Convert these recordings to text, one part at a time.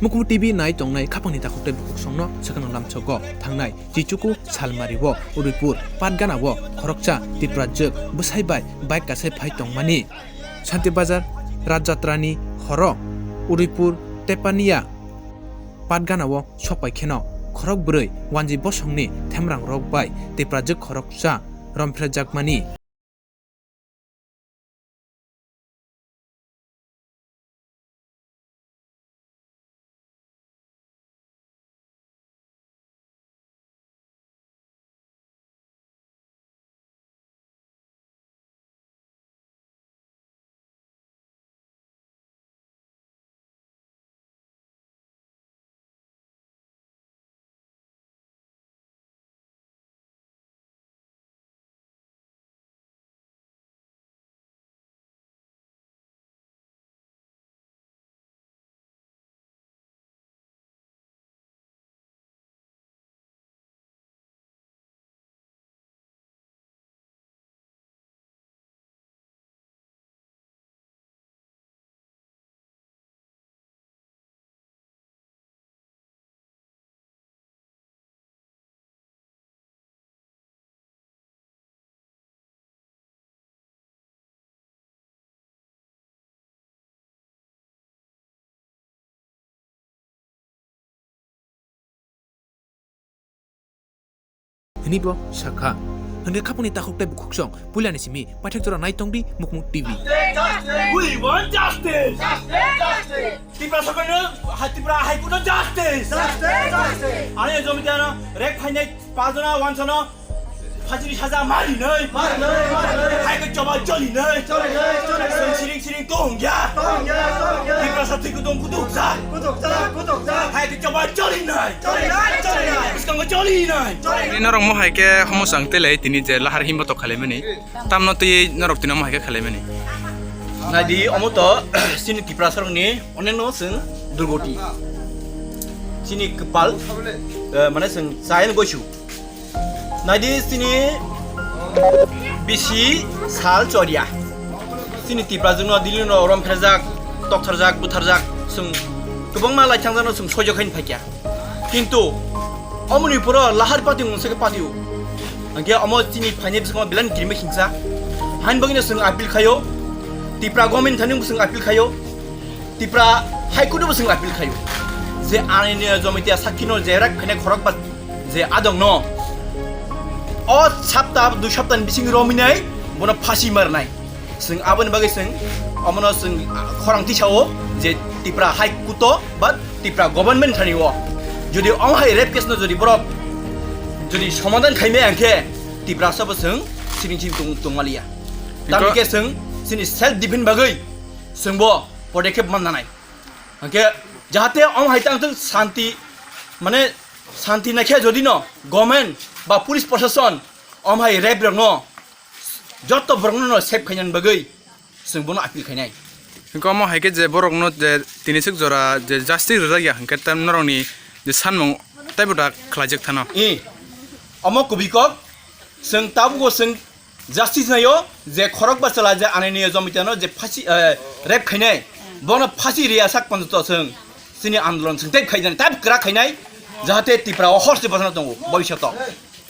मुकुम TV नाय तंगनाय खापनि ताखुते बुकसंनो सेखानो लामचोगो थांनाय जिचुकु सालमारिवो Udaipur पाटगानावो खरकचा तिप्राजोक बसाइबाय bike कासे फाइ तंगमानि शान्ति बाजार राजयात्रानि हर उदयपुर तेपानिया पाटगानावो सपाइखेनो खरक ब्रै वानजि बसंनि थेमरां रक bye तिप्राजोक खरकचा रमफ्रेजाकमानि Hinibo Shaka. Hande kapuni takukte bukuksong puliani simi pathek jora nai tongdi mukmuk TV. We want justice. Justice. Tipra sakana hatipra haikuno justice. Justice. Ani jomitiana rek phainai pajona wansana phajiri saja mari nei. Haiko choba choli nei. Siring tongya. Tipra satiko dong kuduksa. Haiko choba choli nei. Iskang choli nei. Norong mo hai ke homosang tele tini je lahar himbo to khale meni tamno to ye norok tina mo hai ke khale meni Nadi omoto sini tipra sarong ni oneno sing durgoti sini kepal mana sing sayan goshu nadi sini bisi sal choria sini tipra jungno dilino rom pherjak toktarjak butharjak sing gobang ma lai changjano sing sojo khain phakya kintu omuni pura lahar pati ngse ke patiu angge omo sini phane bisma bilan girme hingsa han bangina sing apil khayo tipra government thaning sing apil khayo tipra high court sing apil khayo je anine jomitia sakino jerak khane khorok ba je adong no o sapta du saptan bising rominai bona phasi marnai sing abon bagai sing omono sing khorang ti chao je tipra high court ba tipra government thaniwo যদি অহাই rape case ন যদি বরফ যদি সমাধান Jaime আংকে তিব্রা সবসং সিরিংচিম তংমালিয়া তামি কেসং সিনি self defence বাগৈ সংবো পদক্ষেপ মাননাই আংকে যাহাতে অহাই তাংতং শান্তি মানে শান্তি নাখে যদি ন গভর্নমেন্ট বা পুলিশ প্রশাসন অহাই রেপ রং ন যত বরং ন সেফ খাইনান বাগৈ সংবো আপিল খাইনাই ko mo hai ke je borok no je tini sik jora je justice ra ya hanke tam norong ni je sanmong taiboda khlajek thano অমক কবিকক সং তাবুগো সং জাস্টিস নাইও যে খরক বাসলা যে আনাইনি জমিতানো যে ফাঁসি রেপ খাইনাই বন ফাঁসি রিয়া সাক পঞ্জত সং সিনি আন্দোলন সং তাই খাইজান তাই গ্রা খাইনাই যাহাতে তিপ্রা হরসে বাসনা দङ ভবিষ্যত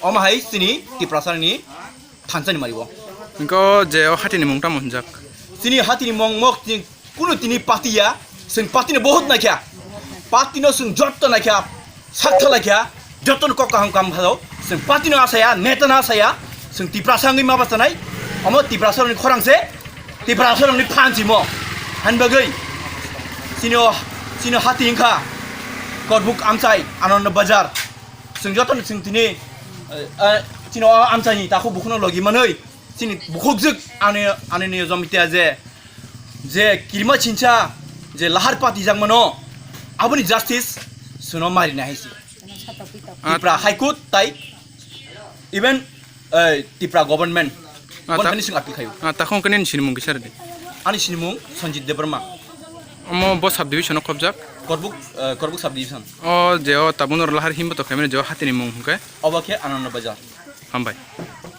অমাহাই সিনি Tipra Sunny থানসানি মারিব ko je o hatini mungta monjak সিনি হাতিনি মং মক কোনো তিনি পাতিয়া সং পাতিনে বহুত নাখ্যা পাতিনো সং যত নাখ্যা সাকথা নাখ্যা যতন ককাহাম কাম ভালো जों पार्टी ना आसाया नेता ना आसाया जों तिप्रासांनि माबासानाय अमो तिप्रासांनि खरांसे तिप्रासांनि फानसिमो हानबागै सिनो हातिंखा कटबुक आमसाय आनन्द बाजार जों जतन जों तिनि सिनो आमसायनि ताखौ बुखनो लगि मानै सिनि बुखुकजोक आने जमितिया जे किरमा छिनसा जे लाहार पार्टी जांमनो आबुनि जस्टिस सुनो मारिना हायसि तिप्रा हाइकोर्ट ताइ even tipra government bonani sing apil khayo takhong kanin sinimung kisar de ani sinimung Sanjit Debarma mo bo sub division khobjak korbuk sub division o je o tabunor lahar himbo to khamene je hatini mung ke obake Anand Bazar hambai